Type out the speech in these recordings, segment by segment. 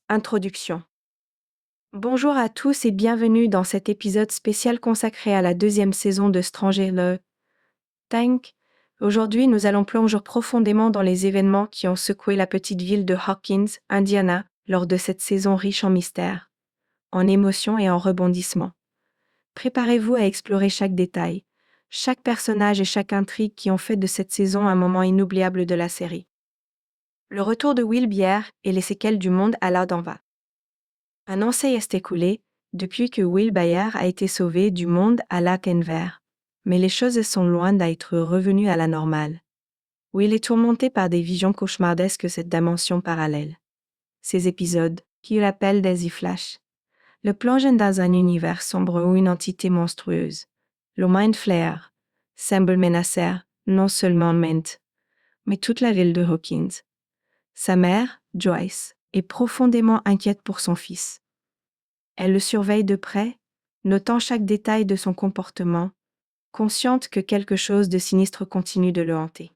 Introduction. Bonjour à tous et bienvenue dans cet épisode spécial consacré à la deuxième saison de Stranger Things. Aujourd'hui, nous allons plonger profondément dans les événements qui ont secoué la petite ville de Hawkins, Indiana, lors de cette saison riche en mystères, en émotions et en rebondissements. Préparez-vous à explorer chaque détail, chaque personnage et chaque intrigue qui ont fait de cette saison un moment inoubliable de la série. Le retour de Will Byers et les séquelles du monde à l'Ardenva. Un an s'est écoulé depuis que Will Byers a été sauvé du monde à l'Ardenver, mais les choses sont loin d'être revenues à la normale. Will est tourmenté par des visions cauchemardesques de cette dimension parallèle. Ces épisodes, qu'il appelle des e-flash, le plongent dans un univers sombre où une entité monstrueuse, le Mind Flayer, semble menacer non seulement Ment, mais toute la ville de Hawkins. Sa mère, Joyce, est profondément inquiète pour son fils. Elle le surveille de près, notant chaque détail de son comportement, consciente que quelque chose de sinistre continue de le hanter.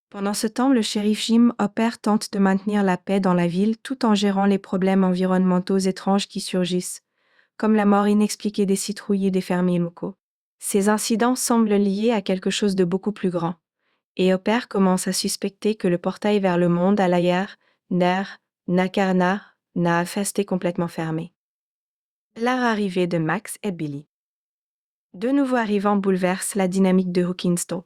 Pendant ce temps, le shérif Jim Hopper tente de maintenir la paix dans la ville tout en gérant les problèmes environnementaux étranges qui surgissent, comme la mort inexpliquée des citrouilles des fermiers locaux. Ces incidents semblent liés à quelque chose de beaucoup plus grand, et Hopper commence à suspecter que le portail vers le monde à l'ailleurs, Nakarna, n'a resté complètement fermé. L'arrivée de Max et Billy. Deux nouveaux arrivants bouleversent la dynamique de Hawkinstown.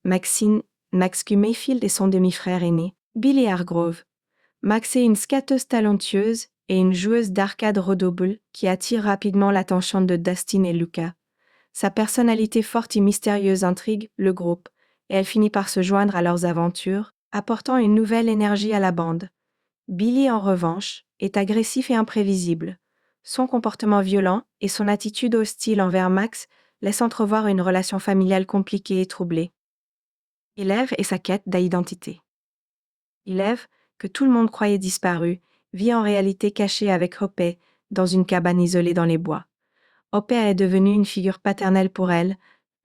Max Mayfield et son demi-frère aîné, Billy Hargrove. Max est une skateuse talentueuse et une joueuse d'arcade redouble qui attire rapidement l'attention de Dustin et Luca. Sa personnalité forte et mystérieuse intrigue le groupe, et elle finit par se joindre à leurs aventures, apportant une nouvelle énergie à la bande. Billy, en revanche, est agressif et imprévisible. Son comportement violent et son attitude hostile envers Max laissent entrevoir une relation familiale compliquée et troublée. Élève et sa quête d'identité. Élève, que tout le monde croyait disparu, vit en réalité caché avec Hopper dans une cabane isolée dans les bois. Hopper est devenu une figure paternelle pour elle,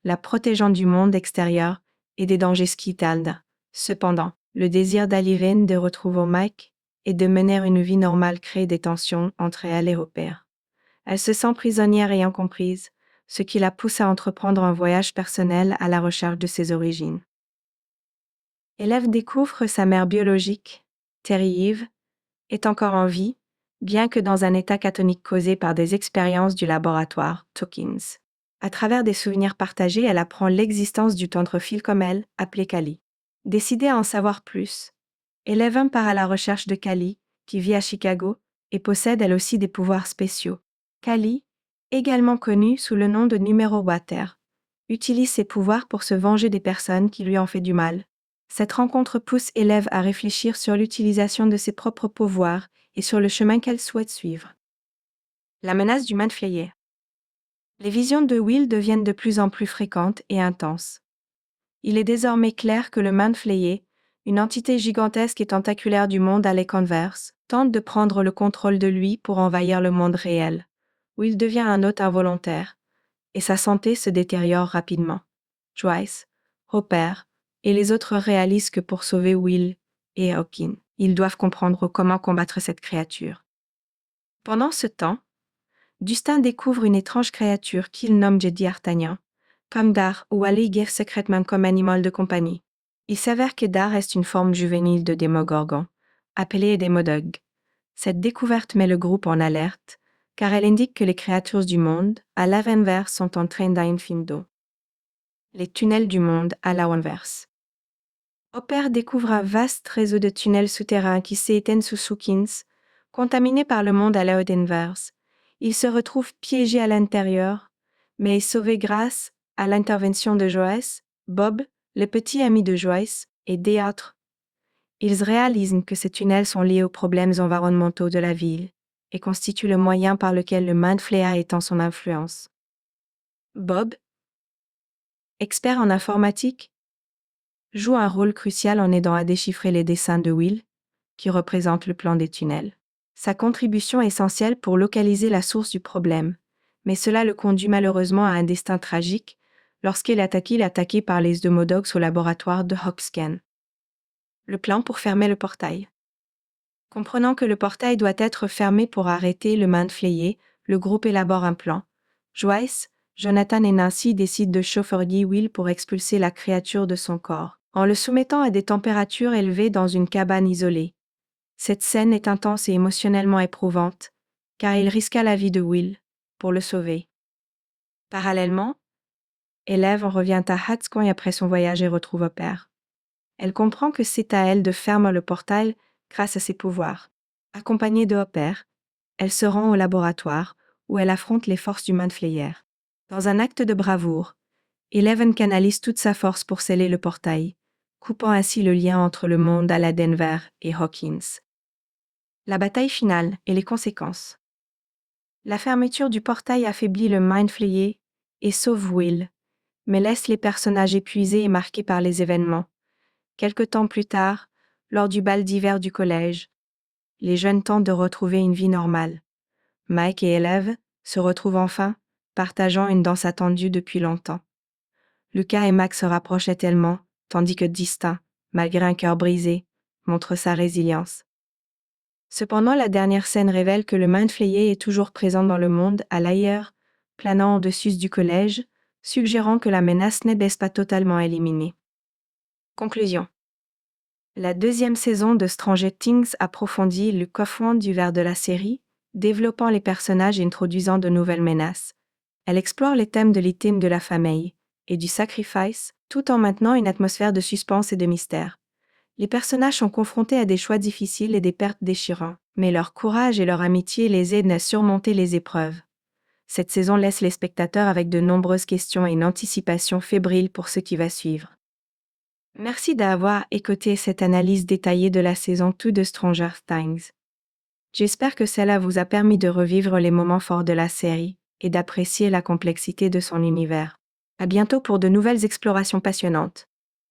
la protégeant du monde extérieur et des dangers qui tardent. Cependant, le désir d'Alivine de retrouver Mike et de mener une vie normale crée des tensions entre elle et Hopper. Elle se sent prisonnière et incomprise, ce qui la pousse à entreprendre un voyage personnel à la recherche de ses origines. Élève découvre sa mère biologique, Terry Eve, est encore en vie, bien que dans un état catatonique causé par des expériences du laboratoire Hawkins. À travers des souvenirs partagés, elle apprend l'existence du tendre fil comme elle, appelé Callie. Décidée à en savoir plus, Eleven part à la recherche de Callie, qui vit à Chicago, et possède elle aussi des pouvoirs spéciaux. Callie, également connue sous le nom de Numéro Water, utilise ses pouvoirs pour se venger des personnes qui lui ont fait du mal. Cette rencontre pousse Eleven à réfléchir sur l'utilisation de ses propres pouvoirs et sur le chemin qu'elle souhaite suivre. La menace du Mind Flayer. Les visions de Will deviennent de plus en plus fréquentes et intenses. Il est désormais clair que le Mind Flayer, une entité gigantesque et tentaculaire du monde à l'Econverse, tente de prendre le contrôle de lui pour envahir le monde réel, où il devient un hôte involontaire, et sa santé se détériore rapidement. Joyce, Hopper et les autres réalisent que pour sauver Will et Hawkins, ils doivent comprendre comment combattre cette créature. Pendant ce temps, Dustin découvre une étrange créature qu'il nomme Jedi Artagnan, comme Dar ou allégué secrètement comme animal de compagnie. Il s'avère que Dar est une forme juvénile de Démogorgon, appelée Démodog. Cette découverte met le groupe en alerte, car elle indique que les créatures du monde, à l'Avenverse, sont en train d'infindo. Les tunnels du monde à l'Avenverse. Hopper découvre un vaste réseau de tunnels souterrains qui s'éteignent sous Hawkins, contaminés par le monde à l'Avenverse. Il se retrouve piégé à l'intérieur, mais est sauvé grâce à l'intervention de Joyce, Bob, le petit ami de Joyce, et d'autres. Ils réalisent que ces tunnels sont liés aux problèmes environnementaux de la ville et constituent le moyen par lequel le Mind Flayer étend son influence. Bob, expert en informatique, joue un rôle crucial en aidant à déchiffrer les dessins de Will, qui représentent le plan des tunnels. Sa contribution est essentielle pour localiser la source du problème, mais cela le conduit malheureusement à un destin tragique lorsqu'il est attaqué par les Demodogs au laboratoire de Hoxcan. Le plan pour fermer le portail. Comprenant que le portail doit être fermé pour arrêter le Mind Flayer, le groupe élabore un plan. Joyce, Jonathan et Nancy décident de chauffeurguer Will pour expulser la créature de son corps, en le soumettant à des températures élevées dans une cabane isolée. Cette scène est intense et émotionnellement éprouvante, car il risqua la vie de Will pour le sauver. Parallèlement, Eleven revient à Hatscoin après son voyage et retrouve Hopper. Elle comprend que c'est à elle de fermer le portail grâce à ses pouvoirs. Accompagnée de Hopper, elle se rend au laboratoire où elle affronte les forces du Mind Flayer. Dans un acte de bravoure, Eleven canalise toute sa force pour sceller le portail, coupant ainsi le lien entre le monde à la Denver et Hawkins. La bataille finale et les conséquences. La fermeture du portail affaiblit le Mind Flayer et sauve Will, mais laisse les personnages épuisés et marqués par les événements. Quelque temps plus tard, lors du bal d'hiver du collège, les jeunes tentent de retrouver une vie normale. Mike et Eleven se retrouvent enfin, partageant une danse attendue depuis longtemps. Lucas et Max se rapprochaient tellement, tandis que Distin, malgré un cœur brisé, montre sa résilience. Cependant, la dernière scène révèle que le Mind Flayer est toujours présent dans le monde, à l'ailleurs, planant au-dessus du collège, suggérant que la menace n'est pas totalement éliminée. Conclusion. La deuxième saison de Stranger Things approfondit le coffre d'univers de la série, développant les personnages et introduisant de nouvelles menaces. Elle explore les thèmes de l'intime de la famille et du sacrifice, tout en maintenant une atmosphère de suspense et de mystère. Les personnages sont confrontés à des choix difficiles et des pertes déchirantes, mais leur courage et leur amitié les aident à surmonter les épreuves. Cette saison laisse les spectateurs avec de nombreuses questions et une anticipation fébrile pour ce qui va suivre. Merci d'avoir écouté cette analyse détaillée de la saison 2 de Stranger Things. J'espère que cela vous a permis de revivre les moments forts de la série et d'apprécier la complexité de son univers. À bientôt pour de nouvelles explorations passionnantes.